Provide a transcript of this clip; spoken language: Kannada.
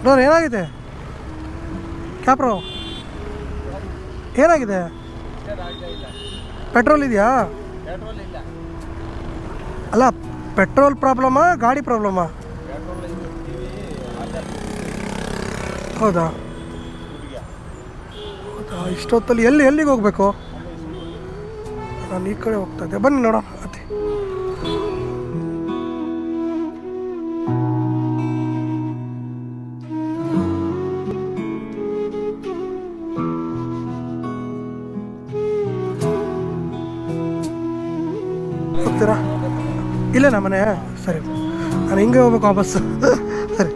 ಬ್ರೋ ಏನಾಗಿದೆ ಕ್ಯಾಪ್ರೋ ಏನಾಗಿದೆ ಪೆಟ್ರೋಲ್ ಇದೆಯಾ ಅಲ್ಲ ಪೆಟ್ರೋಲ್ ಪ್ರಾಬ್ಲಮಾ ಗಾಡಿ ಪ್ರಾಬ್ಲಮಾ ಹೌದಾ ಹೌದಾ ಇಷ್ಟೊತ್ತಲ್ಲಿ ಎಲ್ಲಿಗೆ ಹೋಗಬೇಕು ನಾನು ಈ ಕಡೆ ಹೋಗ್ತಾ ಇದ್ದೆ ಬನ್ನಿ ನೋಡೋಣ ಅತ್ತೆ ಹೋಗ್ತೀರಾ ಇಲ್ಲೇನಾ ಮನೆ ಸರಿ ನಾನು ಹಿಂಗೆ ಹೋಗ್ಬೇಕು ವಾಪಸ್ಸು ಸರಿ